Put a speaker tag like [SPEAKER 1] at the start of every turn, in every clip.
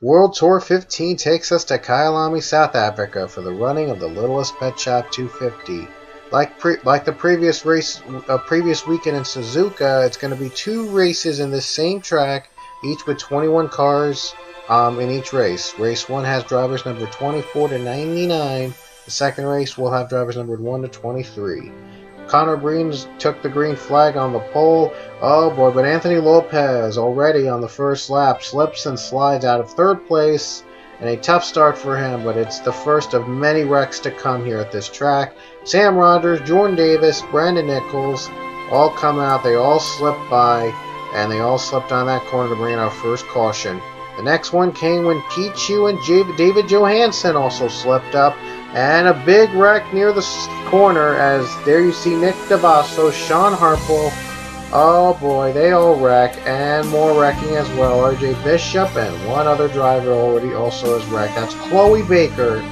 [SPEAKER 1] World Tour 15 takes us to Kyalami, South Africa for the running of the Littlest Pet Shop 250. Like the previous weekend in Suzuka, it's going to be 2 races in this same track, each with 21 cars in each race. Race 1 has drivers numbered 24 to 99. The second race will have drivers numbered 1 to 23. Connor Breen took the green flag on the pole. Oh boy, but Anthony Lopez already on the first lap slips and slides out of 3rd place. And a tough start for him, but it's the first of many wrecks to come here at this track. Sam Rogers, Jordan Davis, Brandon Nichols all come out. They all slipped by, and they all slipped on that corner to bring in our first caution. The next one came when Pichu and David Johansen also slipped up. And a big wreck near the corner, as there you see Nick DeVasso, Sean Harple. Oh boy, they all wreck, and more wrecking as well. RJ Bishop and one other driver also has wrecked. That's Chloe Baker.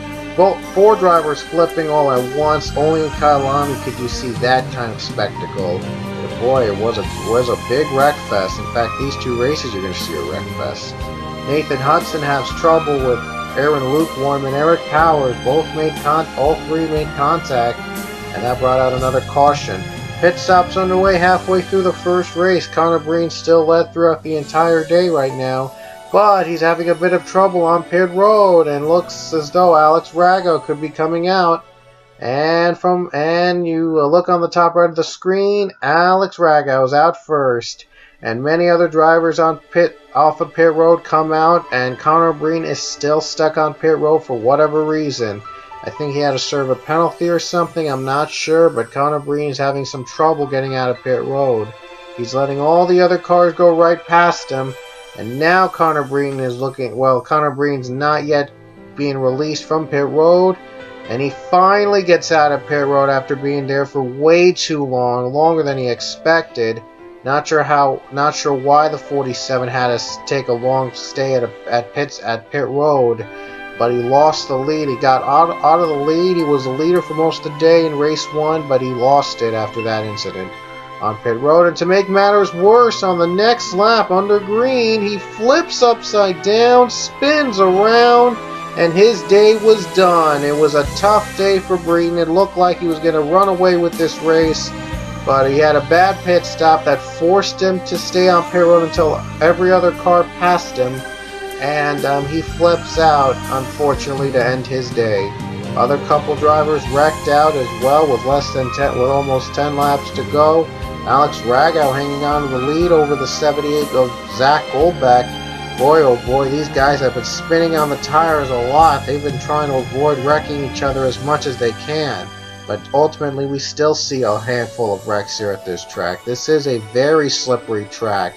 [SPEAKER 1] 4 drivers flipping all at once. Only in Kyalami could you see that kind of spectacle. But boy, it was a big wreck fest. In fact, these 2 races you're going to see a wreck fest. Nathan Hudson has trouble with Aaron Lukewarm and Eric Powers. All 3 made contact, and that brought out another caution. Pit stops underway halfway through the first race. Connor Breen still led throughout the entire day right now, but he's having a bit of trouble on pit road, and looks as though Alex Rago could be coming out. And you look on the top right of the screen, Alex Rago is out first. And many other drivers off of pit road come out, and Connor Breen is still stuck on pit road for whatever reason. I think he had to serve a penalty or something, I'm not sure, but Connor Breen is having some trouble getting out of pit road. He's letting all the other cars go right past him, and now Connor Breen is Connor Breen's not yet being released from pit road, and he finally gets out of pit road after being there for way too long, longer than he expected. Not sure why the 47 had to take a long stay at pit road, but he lost the lead. He got out of the lead. He was the leader for most of the day in race 1, but he lost it after that incident on pit road. And to make matters worse, on the next lap under green, he flips upside down, spins around, and his day was done. It was a tough day for Breen. It looked like he was going to run away with this race, but he had a bad pit stop that forced him to stay on pit road until every other car passed him, and he flips out, unfortunately, to end his day. Other couple drivers wrecked out as well with almost 10 laps to go. Alex Rago hanging on to the lead over the 78 of Zach Goldbeck. Boy, oh boy, these guys have been spinning on the tires a lot. They've been trying to avoid wrecking each other as much as they can. But ultimately, we still see a handful of wrecks here at this track. This is a very slippery track,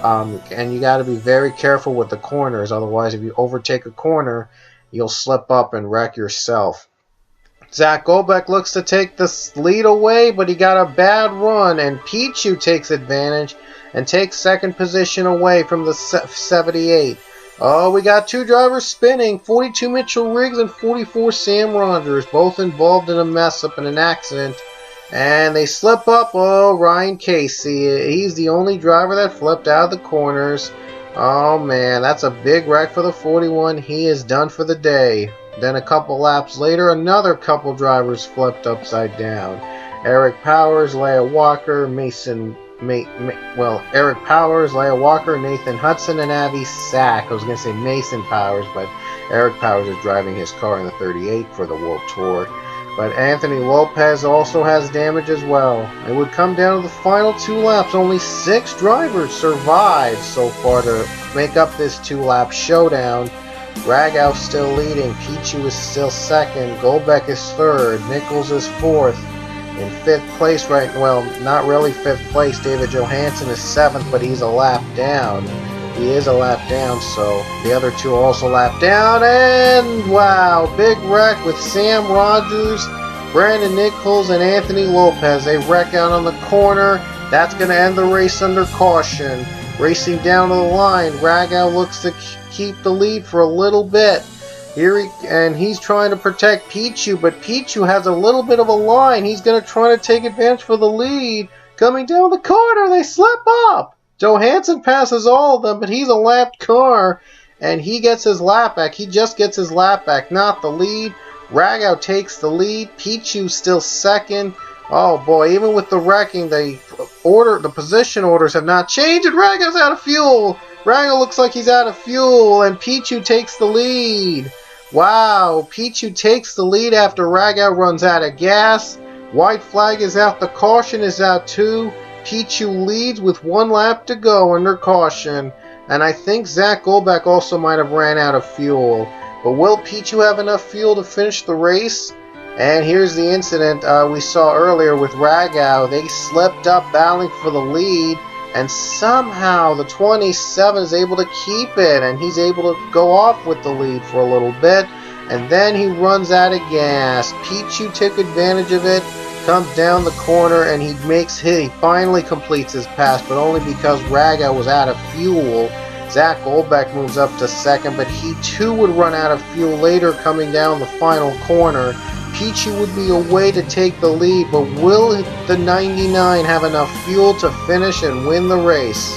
[SPEAKER 1] and you got to be very careful with the corners. Otherwise, if you overtake a corner, you'll slip up and wreck yourself. Zach Goldbeck looks to take the lead away, but he got a bad run, and Pichu takes advantage and takes second position away from the 78. Oh, we got 2 drivers spinning, 42 Mitchell Riggs and 44 Sam Rogers, both involved in a mess-up in an accident. And they slip up. Oh, Ryan Casey, he's the only driver that flipped out of the corners. Oh, man, that's a big wreck for the 41. He is done for the day. Then a couple laps later, another couple drivers flipped upside down. Eric Powers, Leia Walker, Eric Powers, Leia Walker, Nathan Hudson, and Avi Sack. I was going to say Mason Powers, but Eric Powers is driving his car in the 38 for the World Tour. But Anthony Lopez also has damage as well. It would come down to the final 2 laps. Only 6 drivers survived so far to make up this 2-lap showdown. Ragow still leading, Pichu is still second, Goldbeck is third, Nichols is fourth. In 5th place not really 5th place, David Johansen is 7th, but he's a lap down. He is a lap down, so the other 2 are also lap down. And wow, big wreck with Sam Rogers, Brandon Nichols, and Anthony Lopez. They wreck out on the corner. That's going to end the race under caution. Racing down to the line, Ragow looks to keep the lead for a little bit. He's trying to protect Pichu, but Pichu has a little bit of a line. He's going to try to take advantage for the lead. Coming down the corner, they slip up. Johansson passes all of them, but he's a lapped car. and he gets his lap back. He just gets his lap back, not the lead. Ragow takes the lead. Pichu still second. Oh boy, even with the wrecking, the position orders have not changed, and Ragow's out of fuel. Ragow looks like he's out of fuel, and Pichu takes the lead. Wow, Pichu takes the lead after Ragow runs out of gas. White flag is out. The caution is out too. Pichu leads with 1 lap to go under caution. And I think Zach Goldbeck also might have ran out of fuel. But will Pichu have enough fuel to finish the race? And here's the incident we saw earlier with Ragow. They slipped up battling for the lead. And somehow the 27 is able to keep it. And he's able to go off with the lead for a little bit. And then he runs out of gas. Pichu took advantage of it. Comes down the corner, and he finally completes his pass, but only because Ragow was out of fuel. Zach Goldbeck moves up to second, but he too would run out of fuel later coming down the final corner. Pichu would be away to take the lead, but will the 99 have enough fuel to finish and win the race?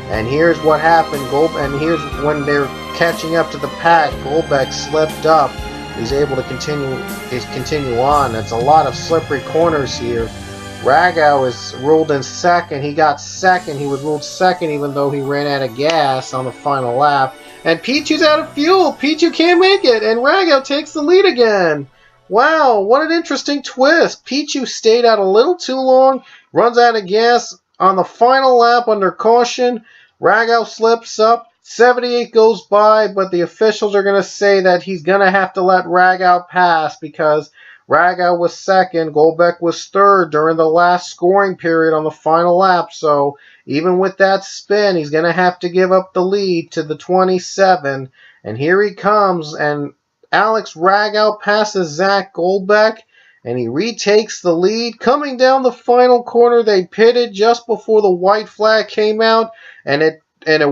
[SPEAKER 1] And here's what happened, and here's when they're catching up to the pack. Goldbeck slipped up. He's able to continue on. It's a lot of slippery corners here. Ragow is ruled in second. He got second. He was ruled second even though he ran out of gas on the final lap. And Pichu's out of fuel. Pichu can't make it. And Ragow takes the lead again. Wow, what an interesting twist. Pichu stayed out a little too long. Runs out of gas on the final lap under caution. Ragow slips up. 78 goes by, but the officials are going to say that he's going to have to let Ragow pass because Ragow was second, Goldbeck was third during the last scoring period on the final lap. So even with that spin, he's going to have to give up the lead to the 27. And here he comes, and Alex Ragow passes Zach Goldbeck, and he retakes the lead. Coming down the final corner, they pitted just before the white flag came out, and it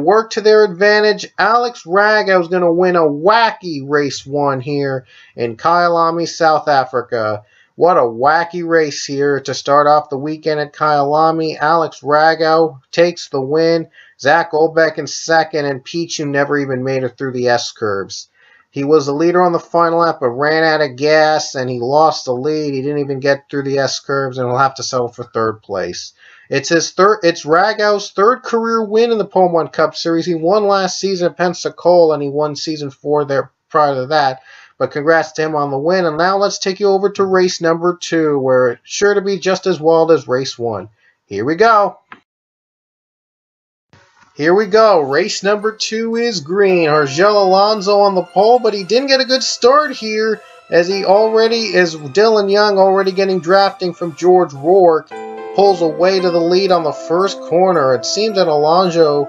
[SPEAKER 1] worked to their advantage. Alex Ragow is going to win a wacky race 1 here in Kyalami, South Africa. What a wacky race here to start off the weekend at Kyalami. Alex Ragow takes the win. Zach Goldbeck in second, and Pichu never even made it through the S-curves. He was the leader on the final lap, but ran out of gas, and he lost the lead. He didn't even get through the S-curves, and he'll have to settle for third place. It's Ragow's third career win in the Pole 1 Cup Series. He won last season at Pensacola, and he won season 4 there prior to that. But congrats to him on the win. And now let's take you over to race number 2, where it's sure to be just as wild as race 1. Here we go. Here we go. Race number 2 is green. Argel Alonso on the pole, but he didn't get a good start here, as Dylan Young already getting drafting from George Rourke. Pulls away to the lead on the first corner. It seems that Alonso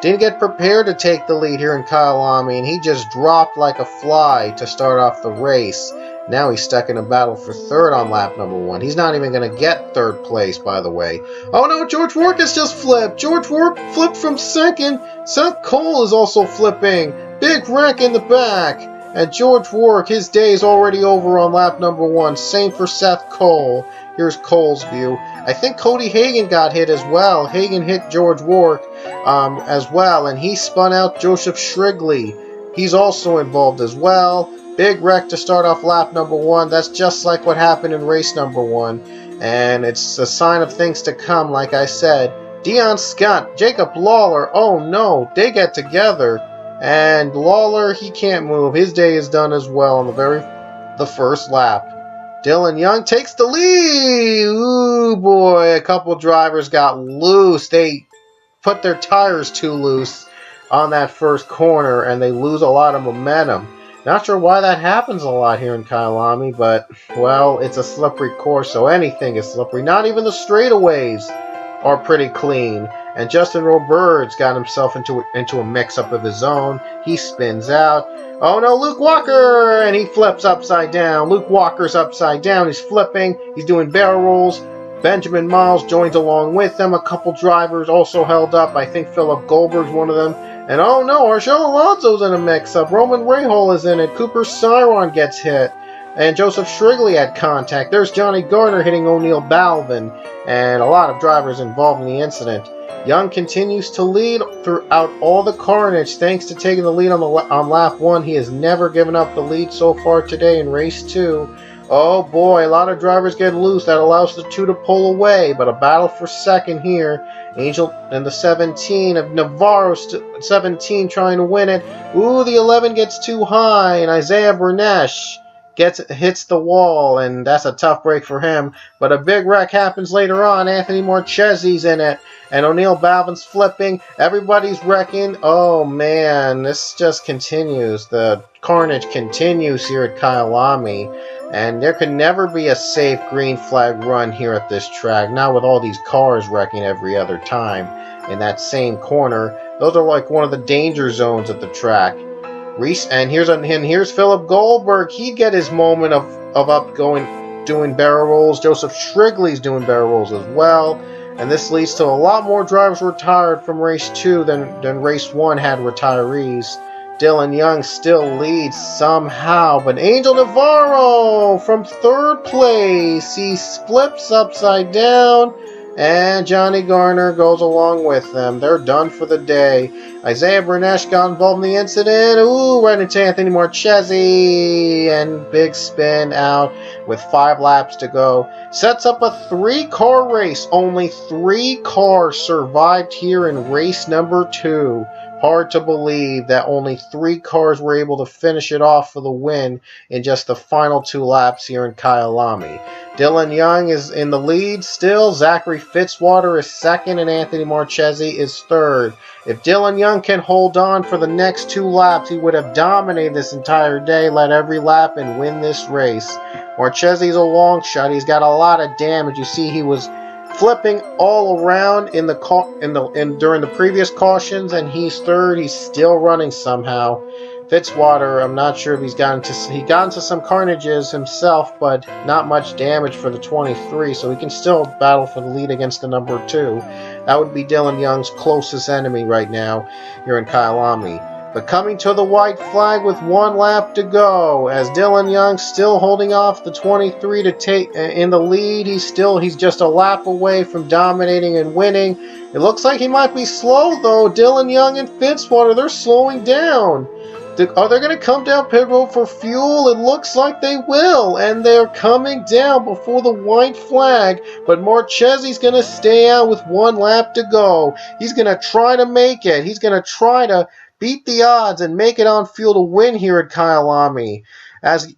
[SPEAKER 1] didn't get prepared to take the lead here in Kyalami, and he just dropped like a fly to start off the race. Now he's stuck in a battle for third on lap number 1. He's not even going to get third place, by the way. Oh no, George Rourke has just flipped. George Rourke flipped from second. Seth Cole is also flipping. Big wreck in the back. And George Rourke, his day is already over on lap number 1. Same for Seth Cole. Here's Cole's view. I think Cody Hagan got hit as well. Hagan hit George Rourke as well, and he spun out Joseph Shrigley. He's also involved as well. Big wreck to start off lap number 1. That's just like what happened in race number 1. And it's a sign of things to come, like I said. Dion Scott, Jacob Lawler, oh no, they get together. And Lawler, he can't move. His day is done as well on the first lap. Dylan Young takes the lead. Ooh, boy, a couple drivers got loose. They put their tires too loose on that first corner, and they lose a lot of momentum. Not sure why that happens a lot here in Kyalami, but, well, it's a slippery course, so anything is slippery. Not even the straightaways are pretty clean. And Justin Roberts got himself into a mix-up of his own. He spins out. Oh no, Luke Walker! And he flips upside down. Luke Walker's upside down. He's flipping. He's doing barrel rolls. Benjamin Miles joins along with them. A couple drivers also held up. I think Philip Goldberg's one of them. And oh no, Argel Alonso's in a mix-up. Roman Rahal is in it. Cooper Siron gets hit. and Joseph Shrigley had contact. There's Johnny Garner hitting O'Neal Balvin, and a lot of drivers involved in the incident. Young continues to lead throughout all the carnage thanks to taking the lead on lap 1. He has never given up the lead so far today in race 2. Oh boy, a lot of drivers get loose. That allows the 2 to pull away, but a battle for second here. Angel and the 17 of Navarro, 17 trying to win it. Ooh, the 11 gets too high, and Isaiah Bernesh hits the wall, and that's a tough break for him. But a big wreck happens later on. Anthony Marchese's in it, and O'Neal Balvin's flipping. Everybody's wrecking. Oh man, this just continues. The carnage continues here at Kyalami, and there can never be a safe green flag run here at this track. Not with all these cars wrecking every other time in that same corner. Those are like one of the danger zones at the track. Here's Philip Goldberg. He'd get his moment of doing barrel rolls. Joseph Shrigley's doing barrel rolls as well. And this leads to a lot more drivers retired from race 2 than race 1 had retirees. Dylan Young still leads somehow, but Angel Navarro from 3rd place. He flips upside down, and Johnny Garner goes along with them. They're done for the day. Isaiah Bernesh got involved in the incident. Ooh, right into Anthony Marchese, and big spin out with 5 laps to go. Sets up a 3-car race. Only 3 cars survived here in race number 2. Hard to believe that only 3 cars were able to finish it off for the win in just the final 2 laps here in Kyalami. Dylan Young is in the lead still. Zachary Fitzwater is 2nd, and Anthony Marchese is 3rd. If Dylan Young can hold on for the next 2 laps, he would have dominated this entire day, led every lap, and win this race. Marchese's a long shot. He's got a lot of damage. You see, he was flipping all around during the previous cautions, and he's 3rd. He's still running somehow. Fitzwater, I'm not sure if he got into some carnages himself, but not much damage for the 23, so he can still battle for the lead against the number 2. That would be Dylan Young's closest enemy right now here in Kyalami. But coming to the white flag with 1 lap to go, as Dylan Young still holding off the 23 to take in the lead. He's just a lap away from dominating and winning. It looks like he might be slow though. Dylan Young and Fitzwater, they're slowing down. Are they going to come down pit road for fuel? It looks like they will, and they're coming down before the white flag. But Marchese's going to stay out with 1 lap to go. He's going to try to make it. He's going to try to beat the odds and make it on fuel to win here at Kyalami. As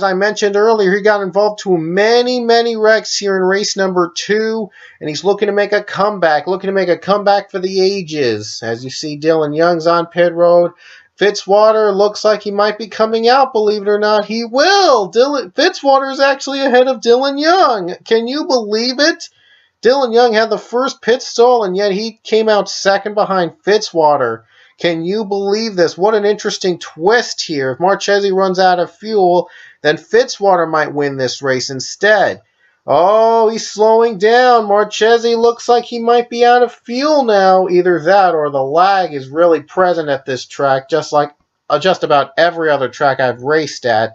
[SPEAKER 1] I mentioned earlier, he got involved to many wrecks here in race number 2, and he's looking to make a comeback for the ages. As you see, Dylan Young's on pit road. Fitzwater looks like he might be coming out, believe it or not. He will! Fitzwater is actually ahead of Dylan Young. Can you believe it? Dylan Young had the first pit stall, and yet he came out 2nd behind Fitzwater. Can you believe this? What an interesting twist here. If Marchese runs out of fuel, then Fitzwater might win this race instead. Oh, he's slowing down. Marchese looks like he might be out of fuel now. Either that or the lag is really present at this track, just like just about every other track I've raced at.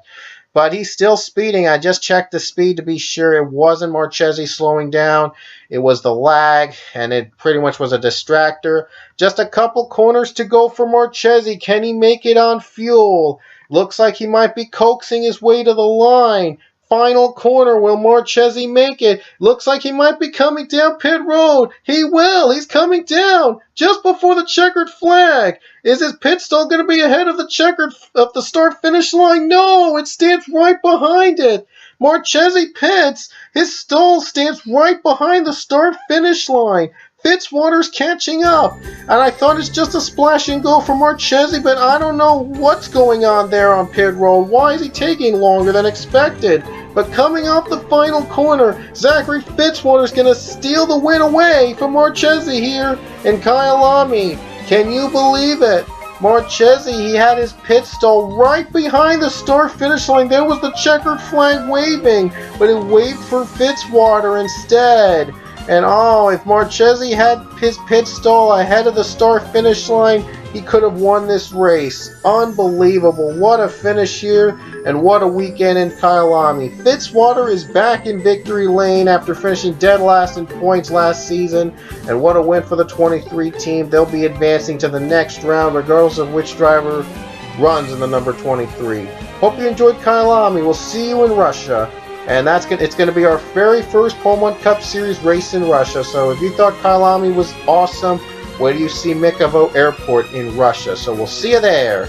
[SPEAKER 1] But he's still speeding. I just checked the speed to be sure it wasn't Marchese slowing down. It was the lag, and it pretty much was a distractor. Just a couple corners to go for Marchese. Can he make it on fuel? Looks like he might be coaxing his way to the line. Final corner, will Marchese make it? Looks like he might be coming down pit road. He will. He's coming down just before the checkered flag. Is his pit stall going to be ahead of the start-finish line? No, it stands right behind it. Marchese pits. His stall stands right behind the start-finish line. Fitzwater's catching up, and I thought it's just a splash and go for Marchese, but I don't know what's going on there on pit road. Why is he taking longer than expected? But coming off the final corner, Zachary Fitzwater's going to steal the win away from Marchese here in Kyalami. Can you believe it? Marchese, he had his pit stall right behind the start-finish line. There was the checkered flag waving, but it waved for Fitzwater instead. And oh, if Marchese had his pit stall ahead of the start-finish line, he could have won this race. Unbelievable. What a finish here. And what a weekend in Kyalami. Fitzwater is back in victory lane after finishing dead last in points last season. And what a win for the 23 team. They'll be advancing to the next round regardless of which driver runs in the number 23. Hope you enjoyed Kyalami. We'll see you in Russia. And it's going to be our very first Pole Cup Series race in Russia. So if you thought Kyalami was awesome, wait till you see Mikovo Airport in Russia. So we'll see you there.